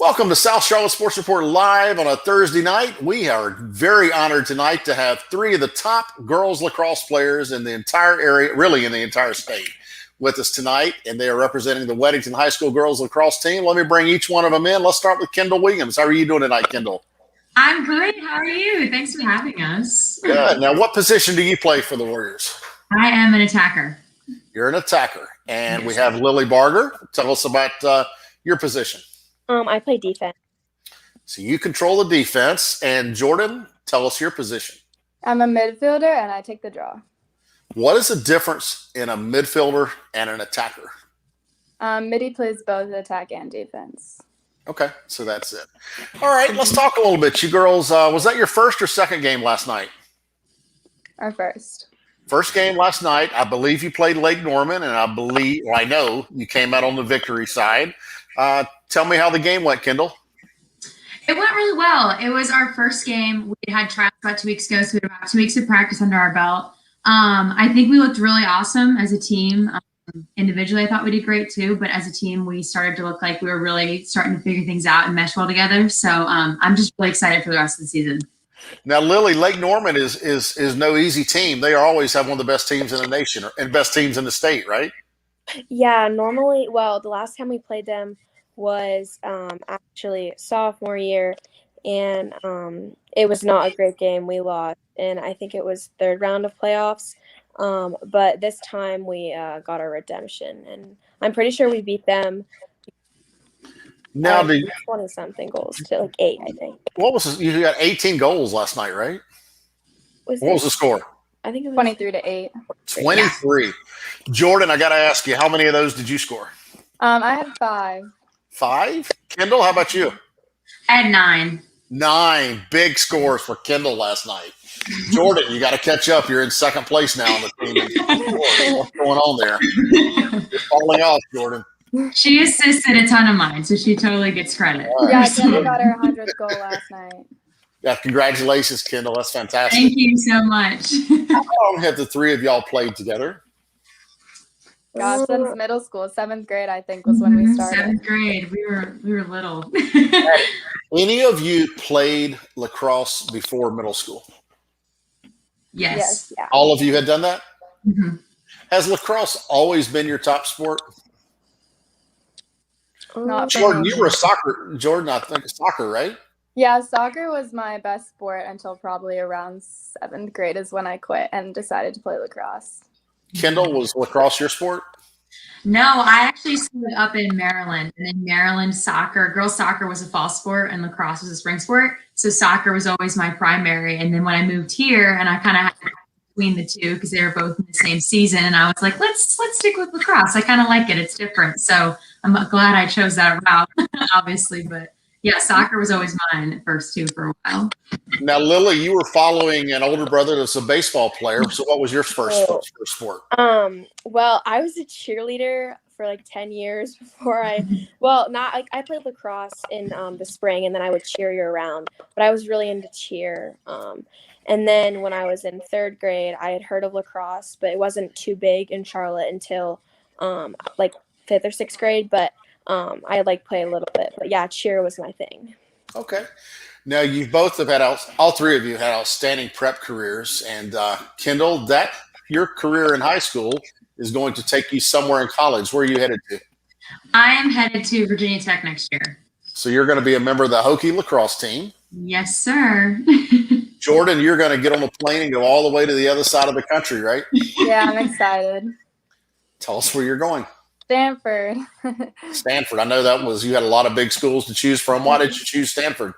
Welcome to South Charlotte Sports Report Live on a Thursday night. We are very honored tonight to have three of the top girls lacrosse players in the entire area, really in the entire state, with us tonight, and they are representing the Weddington High School girls lacrosse team. Let me bring each one of them in. Let's start with Kendall Williams. How are you doing tonight, Kendall? I'm great. How are you? Thanks for having us. Good. Now, what position do you play for the Warriors? I am an attacker. You're an attacker. And we have Lily Barger. Tell us about your position. I play defense. So you control the defense. And Jordan, tell us your position. I'm a midfielder and I take the draw. What is the difference in a midfielder and an attacker? Midi plays both attack and defense. Okay, so that's it. All right, let's talk a little bit. You girls, was that your first or second game last night? Our first. First game last night. I believe you played Lake Norman, and I know you came out on the victory side. Tell me how the game went, Kendall. It went really well. It was our first game. We had trials about 2 weeks ago, so we had about 2 weeks of practice under our belt. I think we looked really awesome as a team. Individually, I thought we did great too, but as a team, we started to look like we were really starting to figure things out and mesh well together. So I'm just really excited for the rest of the season. Now, Lily, Lake Norman is no easy team. They always have one of the best teams in the nation and best teams in the state, right? Yeah, normally, the last time we played them was actually sophomore year, and it was not a great game. We lost, and I think it was third round of playoffs. But this time we got our redemption, and I'm pretty sure we beat them. Now, 20-something goals to 8, I think. What was you got 18 goals last night, right? What was the score? I think it was 23-8. 23. Jordan, I got to ask you, how many of those did you score? I had 5. 5? Kendall, how about you? I had 9. 9 big scores for Kendall last night. Jordan, you got to catch up. You're in second place now on the team. What's going on there? You're falling off, Jordan. She assisted a ton of mine, so she totally gets credit. Right. Yeah, Kendall got her 100th goal last night. Yeah, congratulations, Kendall. That's fantastic. Thank you so much. How long have the three of y'all played together? Gosh, since middle school, 7th grade, I think, was when we started. 7th grade. We were little. Any of you played lacrosse before middle school? Yes. Yeah. All of you had done that? Mm-hmm. Has lacrosse always been your top sport? Not Jordan, for you me. were Jordan, I think soccer, right? Yeah, soccer was my best sport until probably around 7th grade is when I quit and decided to play lacrosse. Kendall, was lacrosse your sport? No, I actually started up in Maryland, and in Maryland, girls soccer was a fall sport, and lacrosse was a spring sport. So soccer was always my primary. And then when I moved here, and I kind of had to between the two because they were both in the same season, and I was like, let's stick with lacrosse. I kind of like it; it's different. So I'm glad I chose that route, obviously. But yeah, soccer was always mine at first too for a while. Now, Lily, you were following an older brother that's a baseball player. So what was your first sport? Well, I was a cheerleader for like 10 years before I played lacrosse in the spring, and then I would cheer year round, but I was really into cheer. And then when I was in 3rd grade, I had heard of lacrosse, but it wasn't too big in Charlotte until like 5th or 6th grade, but I play a little bit. But yeah, cheer was my thing. Okay. Now, you both have all three of you had outstanding prep careers. And Kendall, your career in high school is going to take you somewhere in college. Where are you headed to? I am headed to Virginia Tech next year. So you're going to be a member of the Hokie lacrosse team. Yes, sir. Jordan, you're going to get on the plane and go all the way to the other side of the country, right? Yeah, I'm excited. Tell us where you're going. Stanford. Stanford. I know you had a lot of big schools to choose from. Why did you choose Stanford?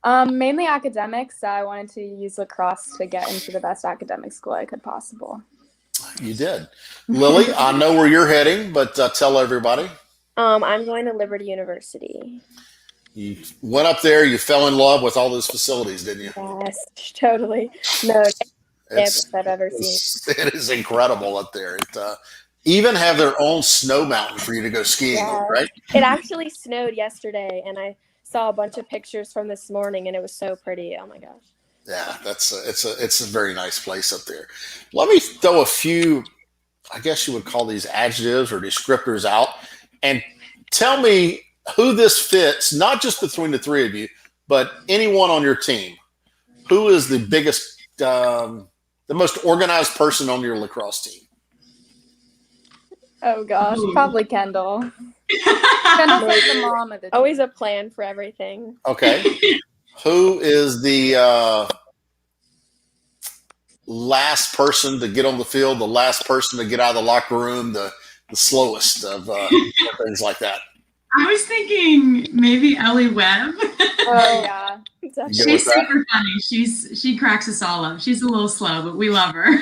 Mainly academics. I wanted to use lacrosse to get into the best academic school I could possible. You did. Lily, I know where you're heading, but tell everybody. I'm going to Liberty University. You went up there, you fell in love with all those facilities, didn't you? Yes, totally. No campus I've ever seen. It is incredible up there. Even have their own snow mountain for you to go skiing on, right? It actually snowed yesterday, and I saw a bunch of pictures from this morning, and it was so pretty. Oh my gosh. Yeah, it's a very nice place up there. Let me throw a few, I guess you would call these adjectives or descriptors out, and tell me who this fits, not just between the three of you, but anyone on your team. Who is the biggest, the most organized person on your lacrosse team? Oh gosh, probably Kendall. Kendall's like the mom of the team. Always a plan for everything. Okay. Who is the last person to get on the field, the last person to get out of the locker room, the slowest of things like that? I was thinking maybe Ellie Webb. Oh yeah. She's super funny. She cracks us all up. She's a little slow, but we love her.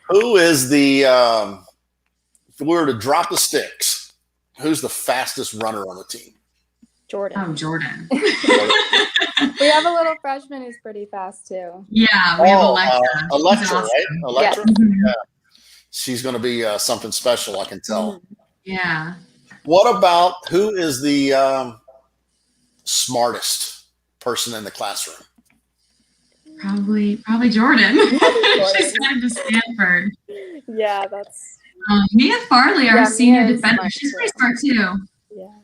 Who is the if we were to drop the sticks, who's the fastest runner on the team? Jordan. Oh, Jordan. We have a little freshman who's pretty fast too. Yeah, we have Alexa. Alexa, Awesome. right? Alexa. Yes. Yeah. She's going to be something special, I can tell. Yeah. What about who is the smartest person in the classroom? Probably Jordan. She's headed to Stanford. Yeah, that's. Mia Farley, our senior Mia is defender, smart she's too. pretty smart too. Yeah.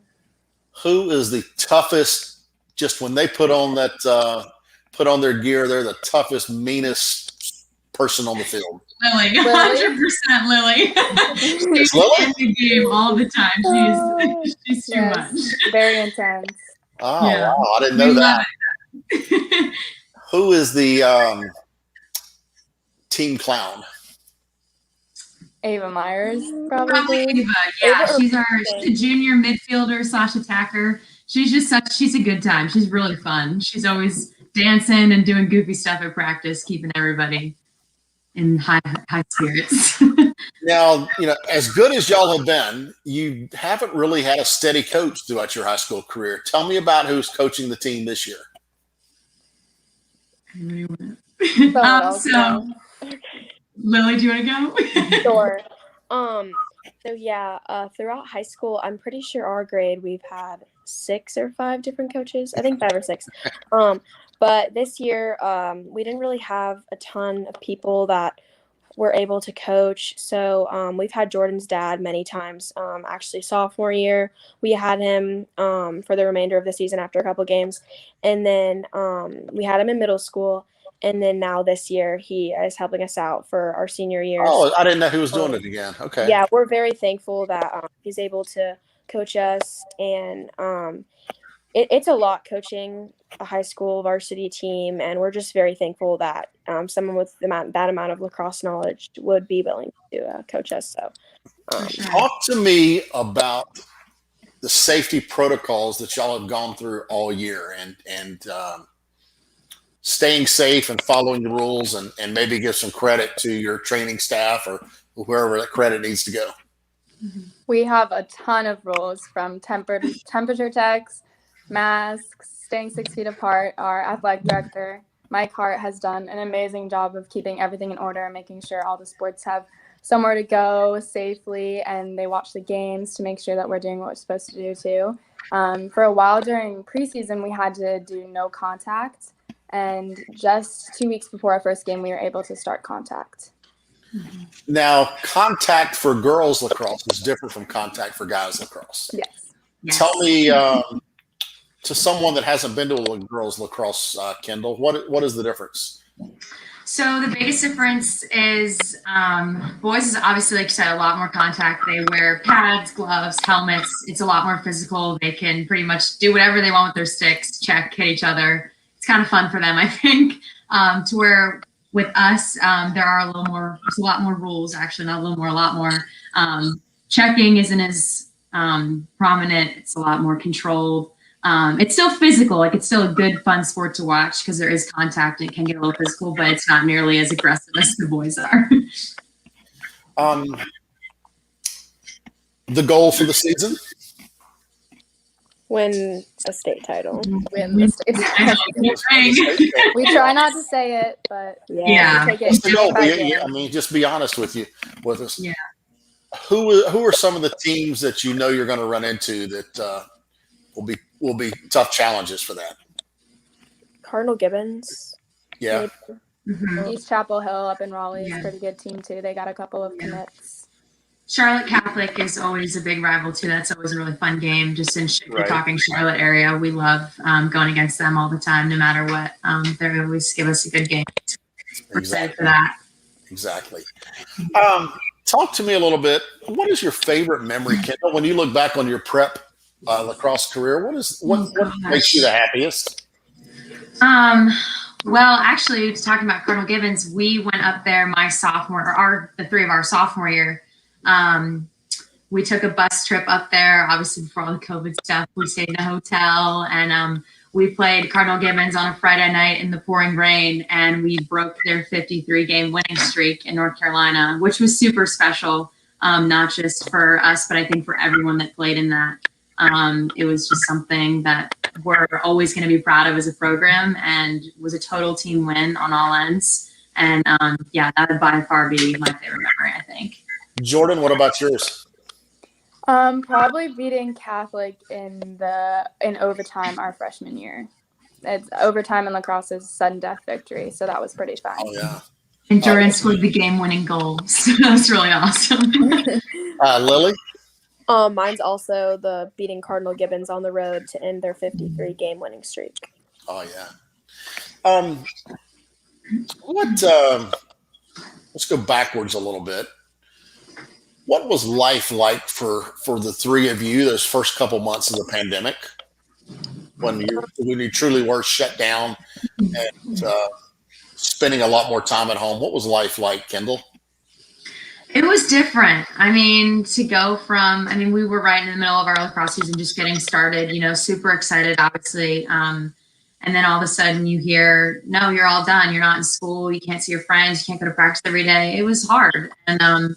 Who is the toughest? Just when they put on their gear, they're the toughest, meanest person on the field. Lily, 100% Lily. She's Lily? in the game all the time. She's too Yes, much. very intense. Oh, Yeah. wow. I didn't We know love that. Who is the team clown? Ava Myers, Probably probably. Ava. Yeah, Ava she's or a junior midfielder / attacker. She's a good time. She's really fun. She's always dancing and doing goofy stuff at practice, keeping everybody in high spirits. Now, as good as y'all have been, you haven't really had a steady coach throughout your high school career. Tell me about who's coaching the team this year. Someone else So, knows. Lily, do you want to go? Sure. So yeah, throughout high school, I'm pretty sure our grade we've had 6 or 5 different coaches. I think 5 or 6. But this year, we didn't really have a ton of people that were able to coach. So we've had Jordan's dad many times. Actually, sophomore year, we had him for the remainder of the season after a couple games, and then we had him in middle school. And then now this year, he is helping us out for our senior year. Oh, I didn't know who was doing it again. Okay. Yeah, we're very thankful that he's able to coach us. And it's a lot coaching a high school varsity team. And we're just very thankful that someone with that amount of lacrosse knowledge would be willing to coach us. So Talk to me about the safety protocols that y'all have gone through all year and staying safe and following the rules and maybe give some credit to your training staff or wherever that credit needs to go. We have a ton of rules from temperature checks, masks, staying 6 feet apart. Our athletic director, Mike Hart, has done an amazing job of keeping everything in order and making sure all the sports have somewhere to go safely, and they watch the games to make sure that we're doing what we're supposed to do too. For a while during preseason, we had to do no contact. And just 2 weeks before our first game, we were able to start contact. Now, contact for girls lacrosse is different from contact for guys lacrosse. Yes. Tell me, to someone that hasn't been to a girls lacrosse, Kendall, what is the difference? So the biggest difference is boys is obviously, like you said, a lot more contact. They wear pads, gloves, helmets. It's a lot more physical. They can pretty much do whatever they want with their sticks, check, hit each other. It's kind of fun for them, I think, to where with us, there's a lot more rules, actually, not a little more, a lot more. Checking isn't as prominent. It's a lot more controlled. It's still physical. Like, it's still a good, fun sport to watch because there is contact and it can get a little physical, but it's not nearly as aggressive as the boys are. The goal for the season? win a state title. Win the state title. We try not to say it, but Yeah. we take What's it the goal? game by game. I mean, just be honest with us. Yeah. Who are some of the teams that you know you're going to run into that will be tough challenges for that? Cardinal Gibbons. Yeah. Mhm. East Chapel Hill up in Raleigh is Yeah. a pretty good team too. They got a couple of commits. Charlotte Catholic is always a big rival too. That's always a really fun game. Just in the Right. talking Charlotte area, we love going against them all the time, no matter what. They always give us a good game. We're excited for that. Exactly. Talk to me a little bit. What is your favorite memory, Kendall, when you look back on your prep lacrosse career? What makes you the happiest? Well, actually, talking about Colonel Gibbons, we went up there my sophomore, or the three of our sophomore year. We took a bus trip up there, obviously before all the COVID stuff. We stayed in a hotel, and we played Cardinal Gibbons on a Friday night in the pouring rain, and we broke their 53-game winning streak in North Carolina, which was super special, not just for us, but I think for everyone that played in that. It was just something that we're always going to be proud of as a program, and was a total team win on all ends. And yeah, that would by far be my favorite memory, I think. Jordan, what about yours? Probably beating Catholic in overtime our freshman year. It's overtime in lacrosse is sudden death victory, so that was pretty fun. Oh yeah. And Jordan scored the game-winning goal, so that was really awesome. Lily? Mine's also the beating Cardinal Gibbons on the road to end their 53-game winning streak. Oh yeah. Let's go backwards a little bit. What was life like for the three of you those first couple months of the pandemic, when you truly were shut down and spending a lot more time at home? What was life like, Kendall? It was different. I mean, to go from, we were right in the middle of our lacrosse season, just getting started, super excited, obviously. And then all of a sudden you hear, no, you're all done. You're not in school. You can't see your friends. You can't go to practice every day. It was hard. And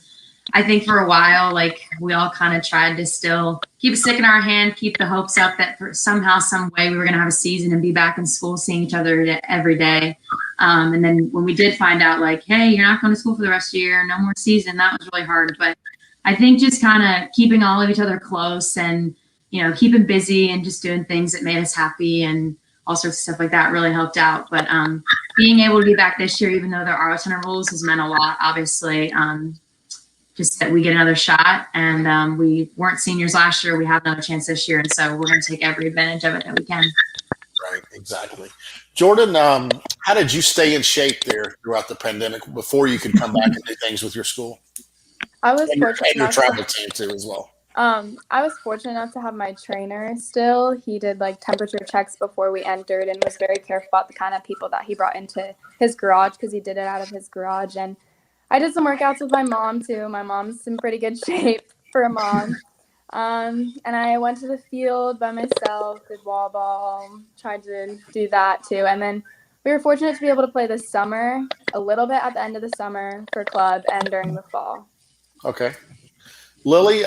I think for a while, we all kind of tried to still keep a stick in our hand, keep the hopes up that somehow, some way we were going to have a season and be back in school, seeing each other every day. And then when we did find out, hey, you're not going to school for the rest of the year, no more season, that was really hard. But I think just kind of keeping all of each other close and, keeping busy and just doing things that made us happy and all sorts of stuff like that really helped out. But being able to be back this year, even though there are a ton of rules, has meant a lot, obviously. Just that we get another shot, and we weren't seniors last year. We have another chance this year, and so we're going to take every advantage of it that we can. Right, exactly. Jordan, how did you stay in shape there throughout the pandemic before you could come back and do things with your school? I was fortunate and your travel team too, as well. I was fortunate enough to have my trainer still. He did temperature checks before we entered and was very careful about the kind of people that he brought into his garage, because he did it out of his garage. And I did some workouts with my mom too. My mom's in pretty good shape for a mom. And I went to the field by myself, did wall ball, tried to do that too. And then we were fortunate to be able to play this summer, a little bit at the end of the summer for club and during the fall. Okay. Lily,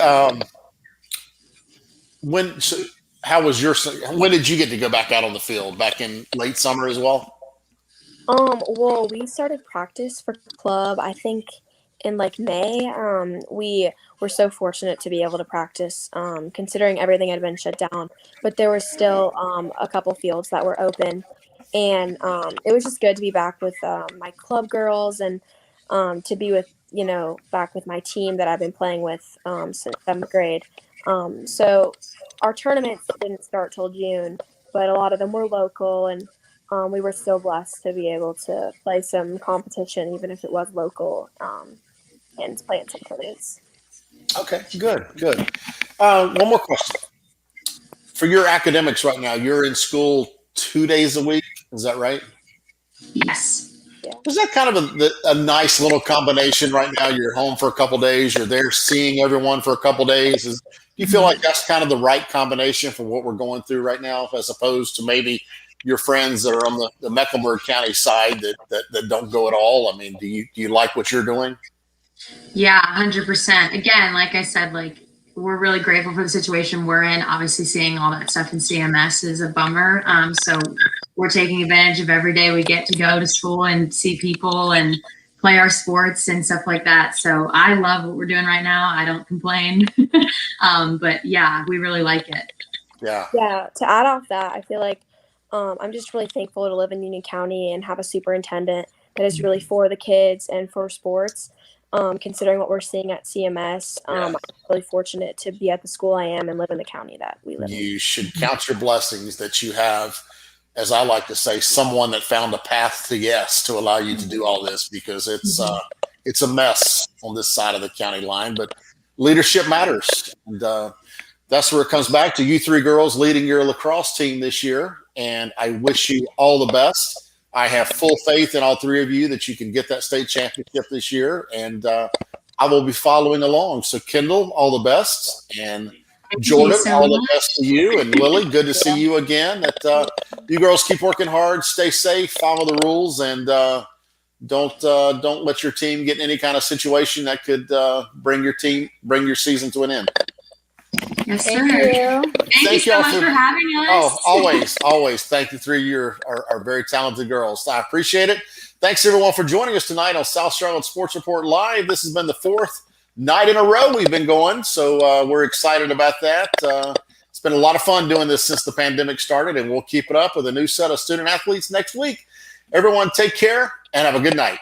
when did you get to go back out on the field? Back in late summer as well? Well, we started practice for club, I think, in May. We were so fortunate to be able to practice, considering everything had been shut down. But there was still a couple fields that were open, and it was just good to be back with my club girls and to be with back with my team that I've been playing with since 7th grade. So our tournaments didn't start till June, but a lot of them were local, and we were still blessed to be able to play some competition, even if it was local, and play in some tournaments. Okay, good. One more question. For your academics right now, you're in school 2 days a week. Is that right? Yes. Yeah. Is that kind of a nice little combination right now? You're home for a couple days. You're there seeing everyone for a couple days. Do you feel like that's kind of the right combination for what we're going through right now, as opposed to maybe your friends that are on the Mecklenburg County side that don't go at all? Do you like what you're doing? Yeah, 100%. Again, like I said, we're really grateful for the situation we're in. Obviously, seeing all that stuff in CMS is a bummer. So we're taking advantage of every day we get to go to school and see people and play our sports and stuff like that. So I love what we're doing right now. I don't complain. But yeah, we really like it. Yeah. To add off that, I feel like I'm just really thankful to live in Union County and have a superintendent that is really for the kids and for sports. considering what we're seeing at CMS. I'm really fortunate to be at the school I am and live in the county that we live in. You should count your blessings that you have, as I like to say, someone that found a path to yes to allow you to do all this, because it's a mess on this side of the county line, but leadership matters. And that's where it comes back to you three girls leading your lacrosse team this year. And I wish you all the best. I have full faith in all three of you that you can get that state championship this year. And I will be following along. So Kendall, all the best. And Jordan, all the best to you. And Lily, good to see you again. That you girls keep working hard, stay safe, follow the rules, and don't let your team get in any kind of situation that could bring your season to an end. Yes, sir. Thank you. Thank you so much for having us. Oh, always. Thank you, three of you are very talented girls. I appreciate it. Thanks, everyone, for joining us tonight on South Charlotte Sports Report Live. This has been the fourth night in a row we've been going, so we're excited about that. It's been a lot of fun doing this since the pandemic started, and we'll keep it up with a new set of student athletes next week. Everyone, take care and have a good night.